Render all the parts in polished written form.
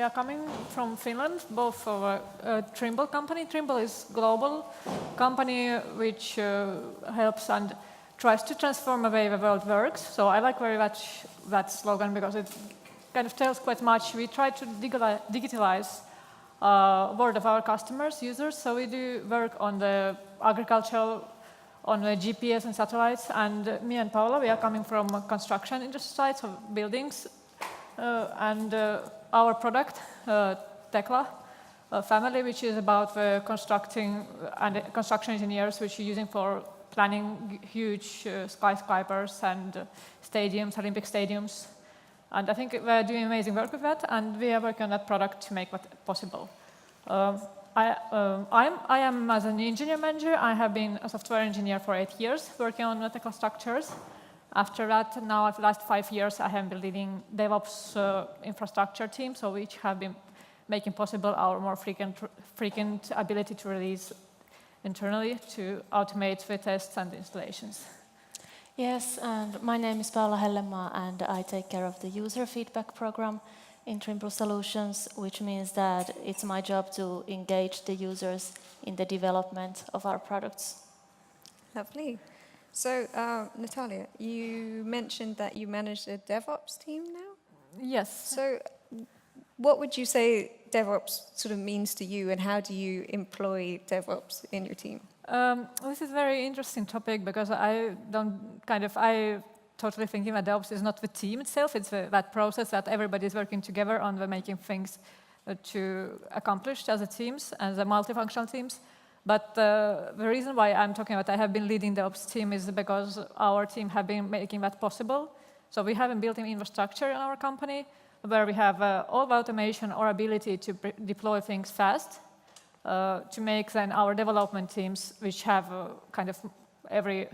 are coming from Finland, both for a Trimble company. Trimble is a global company which helps and tries to transform the way the world works. So I like very much that slogan because it kind of tells quite much. We try to digitalize world of our customers, users. So we do work on the agricultural, on the GPS and satellites. And me and Paula, we are coming from a construction industry side, so buildings. And our product, Tekla family, which is about construction engineers, which are using for planning huge skyscrapers and stadiums, Olympic stadiums. And I think we're doing amazing work with that, and we are working on that product to make that possible. I am, as an engineer manager, I have been a software engineer for 8 years, working on Tekla structures. After that, now, for the last 5 years, I have been leading DevOps infrastructure team, so which have been making possible our more frequent ability to release internally to automate the tests and installations. Yes, and my name is Paula Hellemaa, and I take care of the user feedback program in Trimble Solutions, which means that it's my job to engage the users in the development of our products. Lovely. So, Natalia, you mentioned that you manage a DevOps team now? Yes. So, what would you say DevOps sort of means to you, and how do you employ DevOps in your team? This is a very interesting topic because I totally thinking that DevOps is not the team itself, it's that process that everybody is working together on the making things to accomplish as a teams, as a multifunctional teams. But the reason why I'm talking about I have been leading the DevOps team is because our team have been making that possible. So we have a built-in infrastructure in our company where we have all the automation or ability to deploy things fast, to make then our development teams, which have kind of every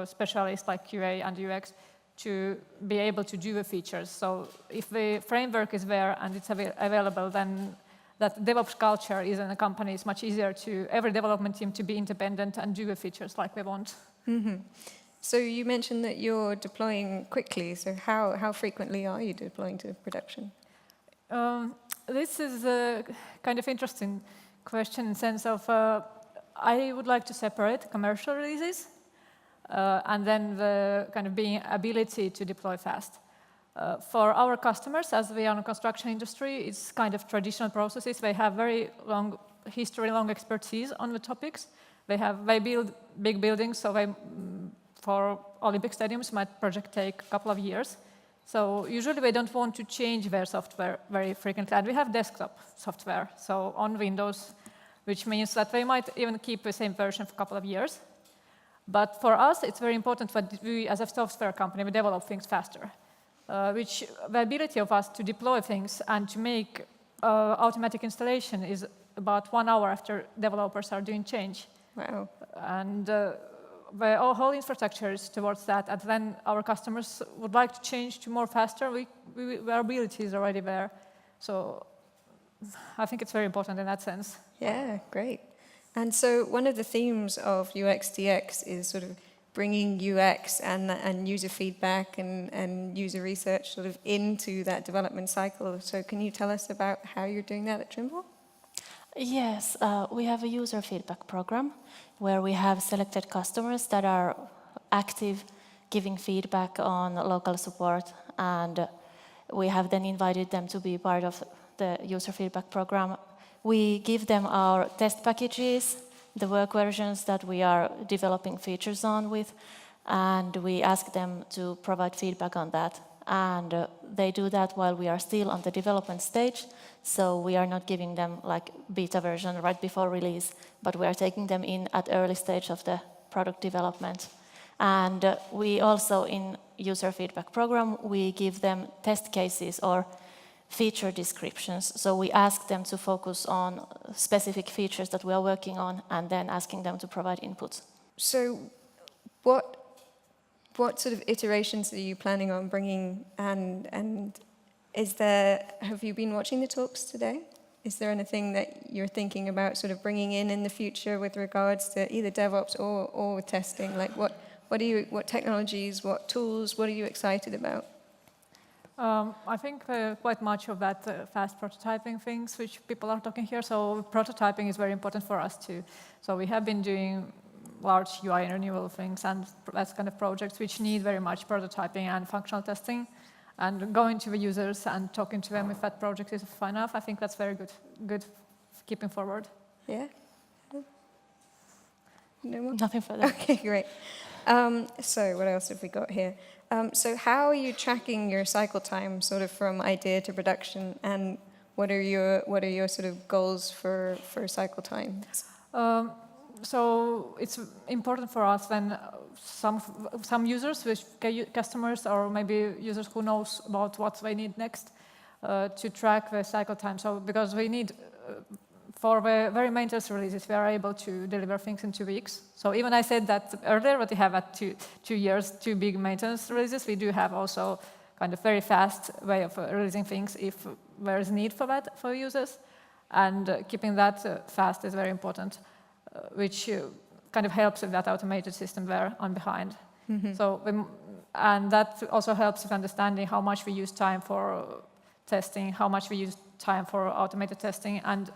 specialist like QA and UX, to be able to do the features. So if the framework is there and it's available, then that DevOps culture is in a company is much easier to every development team to be independent and do the features like they want. Mm-hmm. So you mentioned that you're deploying quickly. So how frequently are you deploying to production? This is a kind of interesting question in the sense of I would like to separate commercial releases and then the kind of being ability to deploy fast. For our customers, as we are in the construction industry, it's kind of traditional processes. They have very long history, long expertise on the topics. They build big buildings, so for Olympic stadiums, my project take a couple of years. So usually they don't want to change their software very frequently. And we have desktop software, so on Windows, which means that they might even keep the same version for a couple of years. But for us, it's very important that we, as a software company, we develop things faster. Which the ability of us to deploy things and to make automatic installation is about 1 hour after developers are doing change. Wow. And the whole infrastructure is towards that. And then our customers would like to change to more faster. Our ability is already there. So I think it's very important in that sense. Yeah, great. And so one of the themes of UXDX is sort of bringing UX and user feedback and user research sort of into that development cycle. So can you tell us about how you're doing that at Trimble? Yes, we have a user feedback program where we have selected customers that are active, giving feedback on local support, and we have then invited them to be part of the user feedback program. We give them our test packages, the work versions that we are developing features on with, and we ask them to provide feedback on that. And they do that while we are still on the development stage, so we are not giving them like beta version right before release, but we are taking them in at early stage of the product development. And we also, in user feedback program, we give them test cases or feature descriptions. So we ask them to focus on specific features that we are working on and then asking them to provide input. So what sort of iterations are you planning on bringing, and have you been watching the talks today? Is there anything that you're thinking about sort of bringing in the future with regards to either DevOps or testing? Like what technologies, what tools, what are you excited about? I think quite much of that fast prototyping things which people are talking here. So prototyping is very important for us too. So we have been doing large UI renewal things and that kind of projects which need very much prototyping and functional testing. And going to the users and talking to them if that project is fine enough, I think that's very good keeping forward. Yeah? No more? Nothing further. Okay, great. So what else have we got here? So how are you tracking your cycle time sort of from idea to production, and what are your sort of goals for cycle times? So it's important for us when some users, which customers or maybe users who knows about what they need next, to track the cycle time. So because we need, for the very maintenance releases, we are able to deliver things in 2 weeks. So even I said that earlier, but we have at 2 years, 2 big maintenance releases, we do have also kind of very fast way of releasing things if there is need for that for users. And keeping that fast is very important, which kind of helps with that automated system there on behind. Mm-hmm. So, and that also helps with understanding how much we use time for testing, how much we use time for automated testing, and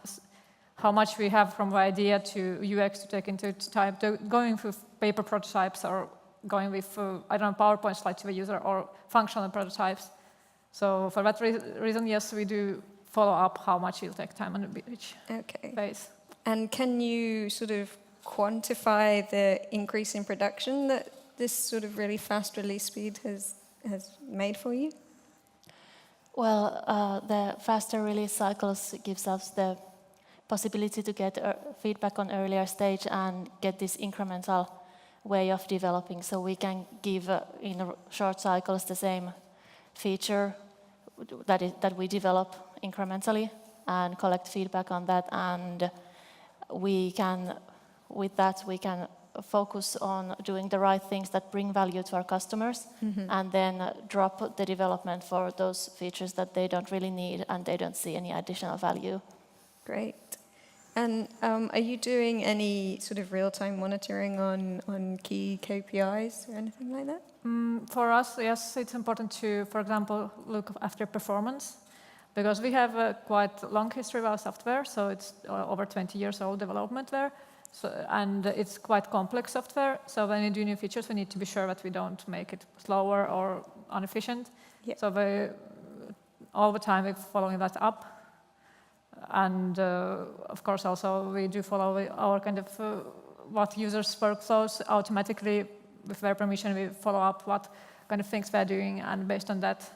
how much we have from the idea to UX to take into time, to going through paper prototypes or going with, I don't know, PowerPoint slide to the user or functional prototypes. So for that reason, yes, we do follow up how much it will take time on each phase. And can you sort of quantify the increase in production that this sort of really fast release speed has made for you? Well, the faster release cycles gives us the possibility to get feedback on earlier stage and get this incremental way of developing. So we can give in short cycles the same feature that we develop incrementally and collect feedback on that, and we can, with that, we can focus on doing the right things that bring value to our customers, mm-hmm. and then drop the development for those features that they don't really need and they don't see any additional value. Great. And are you doing any sort of real-time monitoring on key KPIs or anything like that? For us, yes, it's important to, for example, look after performance, because we have a quite long history of our software, so it's over 20 years old development there, so, and it's quite complex software, so when we do new features, we need to be sure that we don't make it slower or inefficient. Yeah. So all the time we're following that up. And of course, also we do follow our kind of what users' workflows automatically with their permission. We follow up what kind of things they're doing, and based on that,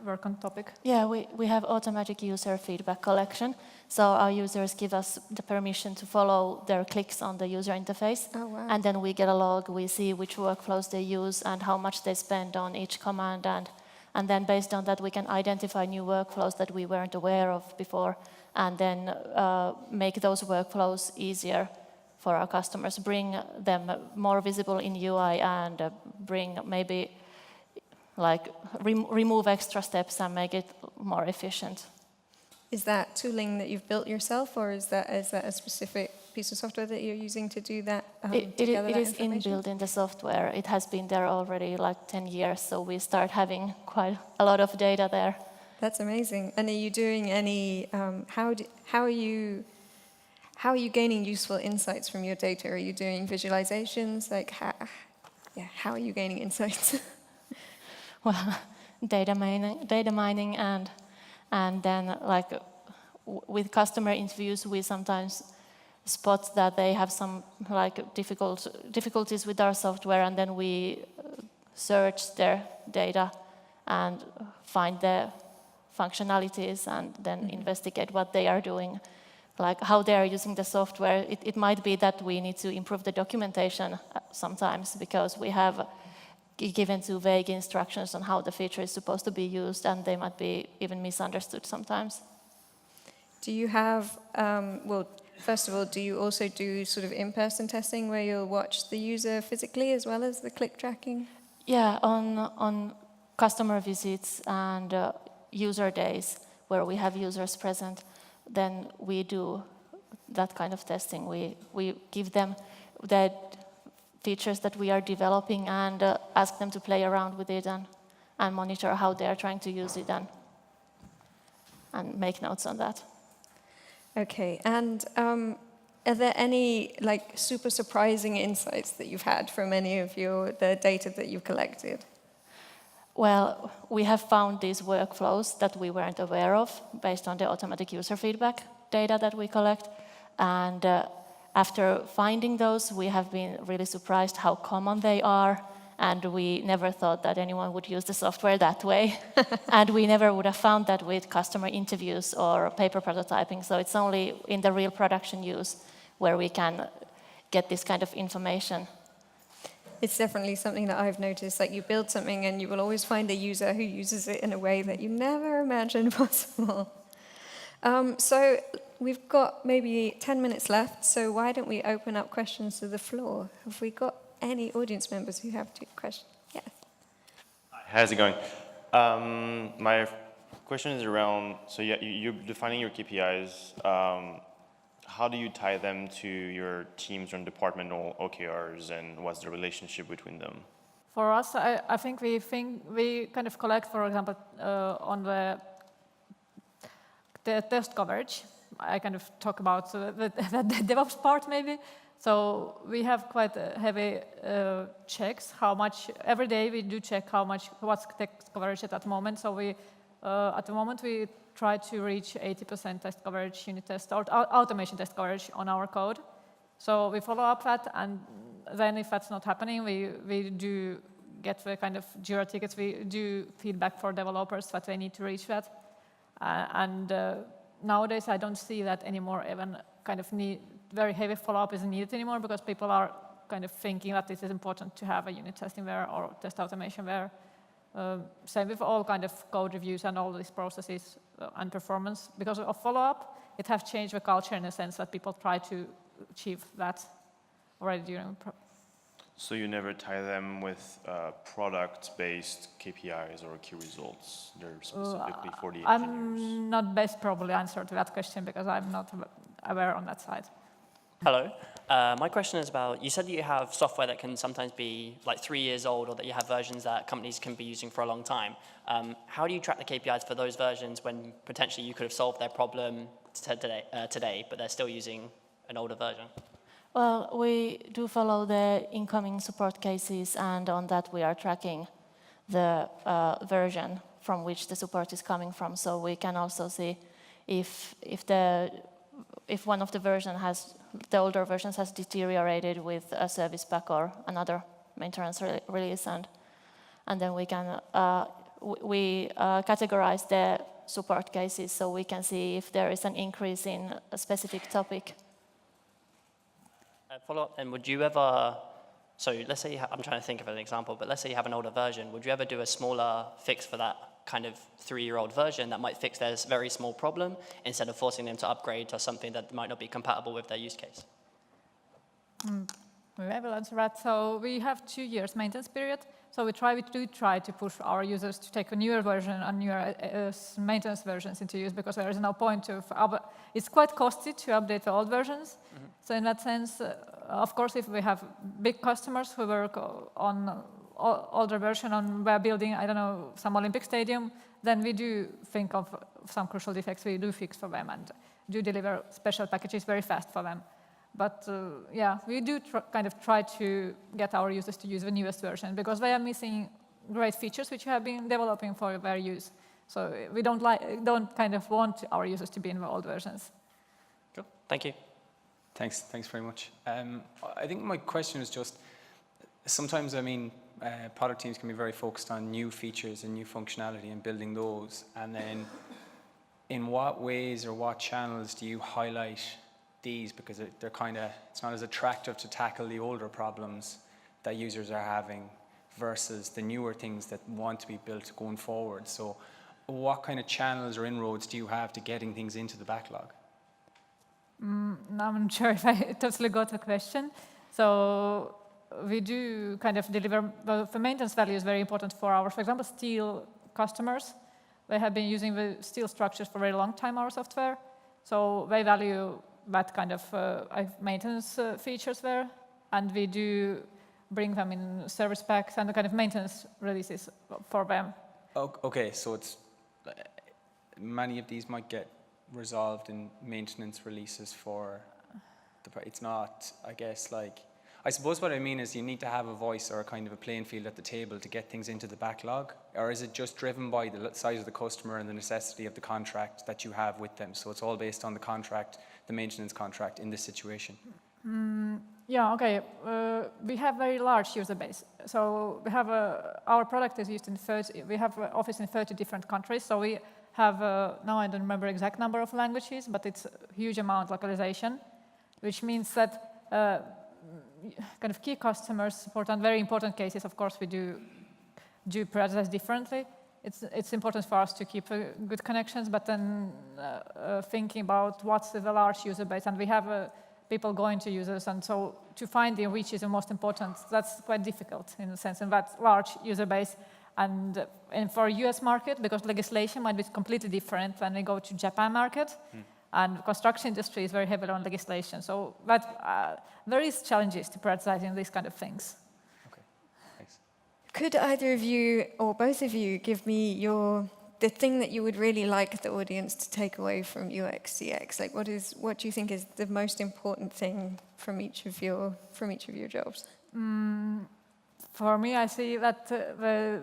work on topic. Yeah, we have automatic user feedback collection. So our users give us the permission to follow their clicks on the user interface. Oh, wow. And then we get a log. We see which workflows they use and how much they spend on each command. And then based on that, we can identify new workflows that we weren't aware of before, and then make those workflows easier for our customers, bring them more visible in UI, and bring maybe like remove extra steps and make it more efficient. Is that tooling that you've built yourself, or is that a specific piece of software that you're using to do that? It is inbuilt in the software. It has been there already like 10 years, so we start having quite a lot of data there. That's amazing. And are you doing any? How are you gaining useful insights from your data? Are you doing visualizations? Like how are you gaining insights? Well, data mining, and then like with customer interviews, we sometimes spot that they have some like difficulties with our software, and then we search their data and find the functionalities, and then mm-hmm. investigate what they are doing, like how they are using the software. It might be that we need to improve the documentation sometimes, because we have given too vague instructions on how the feature is supposed to be used, and they might be even misunderstood sometimes. Do you have, well, first of all, do you also do sort of in-person testing where you'll watch the user physically as well as the click tracking? Yeah, on customer visits and user days where we have users present, then we do that kind of testing. We give them the features that we are developing and ask them to play around with it and monitor how they are trying to use it and make notes on that. Okay, and are there any like super surprising insights that you've had from any of the data that you've collected? Well, we have found these workflows that we weren't aware of based on the automatic user feedback data that we collect. And after finding those, we have been really surprised how common they are. And we never thought that anyone would use the software that way. And we never would have found that with customer interviews or paper prototyping. So it's only in the real production use where we can get this kind of information. It's definitely something that I've noticed, like you build something and you will always find a user who uses it in a way that you never imagined possible. So we've got maybe 10 minutes left, so why don't we open up questions to the floor? Have we got any audience members who have questions? Yeah. Hi, how's it going? My question is around, so you're defining your KPIs. How do you tie them to your teams or departmental OKRs, and what's the relationship between them? For us, I think we kind of collect, for example, on the test coverage. I kind of talk about the DevOps part maybe. So we have quite heavy checks. How much every day we do check what's test coverage at that moment. So we at the moment we try to reach 80% test coverage, unit test, or automation test coverage on our code. So we follow up that, and then if that's not happening, we do get the kind of Jira tickets. We do feedback for developers that they need to reach that. Nowadays, I don't see that anymore. Even kind of very heavy follow-up isn't needed anymore because people are kind of thinking that this is important to have a unit testing there or test automation there. Same with all kind of code reviews and all these processes and performance. Because of follow-up, it has changed the culture in a sense that people try to achieve that already during. So you never tie them with product-based KPIs or key results? They're specifically for the engineers? I'm not best probably answer to that question because I'm not aware on that side. Hello. My question is about, you said that you have software that can sometimes be like 3 years old, or that you have versions that companies can be using for a long time. How do you track the KPIs for those versions when potentially you could have solved their problem today, but they're still using an older version? Well, we do follow the incoming support cases, and on that we are tracking the version from which the support is coming from. So we can also see if one of the older versions has deteriorated with a service pack or another maintenance release, and then we can categorize the support cases so we can see if there is an increase in a specific topic. Follow-up, and would you ever, so let's say, I'm trying to think of an example, but let's say you have an older version, would you ever do a smaller fix for that kind of 3-year-old version that might fix their very small problem instead of forcing them to upgrade to something that might not be compatible with their use case? I will answer that. So we have 2 years maintenance period. So we do try to push our users to take a newer version and newer maintenance versions into use because there is no point of, it's quite costly to update the old versions. Mm-hmm. So in that sense, of course, if we have big customers who work on older version and we're building, I don't know, some Olympic stadium, then we do think of some crucial defects we do fix for them and do deliver special packages very fast for them. But yeah, we do kind of try to get our users to use the newest version because they are missing great features which we have been developing for their use. So we don't kind of want our users to be in the old versions. Cool. Thank you. Thanks very much. I think my question is just, sometimes, I mean, product teams can be very focused on new features and new functionality and building those. And then in what ways or what channels do you highlight these? Because they're kind of, it's not as attractive to tackle the older problems that users are having versus the newer things that want to be built going forward. So what kind of channels or inroads do you have to getting things into the backlog? I'm not sure if I totally got the question. So we do kind of deliver, the maintenance value is very important for our, for example, steel customers. They have been using the steel structures for a very long time, our software. So they value that kind of maintenance features there. And we do bring them in service packs and the kind of maintenance releases for them. Okay, so it's many of these might get resolved in maintenance releases for it's not, I guess, like, I suppose what I mean is you need to have a voice or a kind of a playing field at the table to get things into the backlog, or is it just driven by the size of the customer and the necessity of the contract that you have with them? So it's all based on the contract, the maintenance contract in this situation. Yeah, okay. We have very large user base. So we have our product is used in 30, we have an office in 30 different countries. So we have, now I don't remember exact number of languages, but it's a huge amount localization, which means that kind of key customers support on very important cases. Of course, we do prioritize differently. It's important for us to keep good connections, but then thinking about what's the large user base, and we have people going to users, and so to find the which is the most important, that's quite difficult in a sense, in that large user base. And for US market, because legislation might be completely different when we go to Japan market, and the construction industry is very heavily on legislation. So that there is challenges to prioritizing these kind of things. Okay, thanks. Could either of you or both of you give me the thing that you would really like the audience to take away from UXDX? Like, what do you think is the most important thing from each of your jobs? For me, I see that the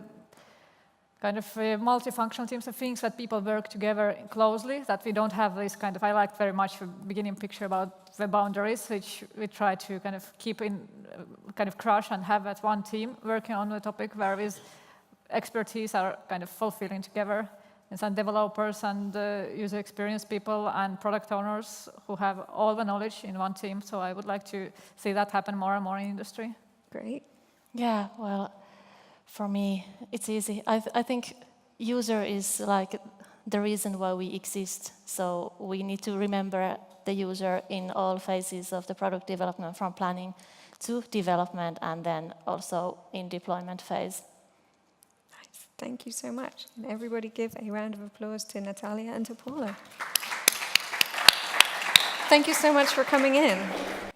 kind of multifunctional teams of things that people work together closely, that we don't have this kind of, I liked very much the beginning picture about the boundaries, which we try to kind of keep in, kind of crush and have at one team working on the topic where with expertise are kind of fulfilling together. And some developers and user experience people and product owners who have all the knowledge in one team. So I would like to see that happen more and more in industry. Great. Yeah, well, for me, it's easy. I think user is like the reason why we exist. So we need to remember the user in all phases of the product development, from planning to development, and then also in deployment phase. Nice. Thank you so much. And everybody give a round of applause to Natalia and to Paula. Thank you so much for coming in.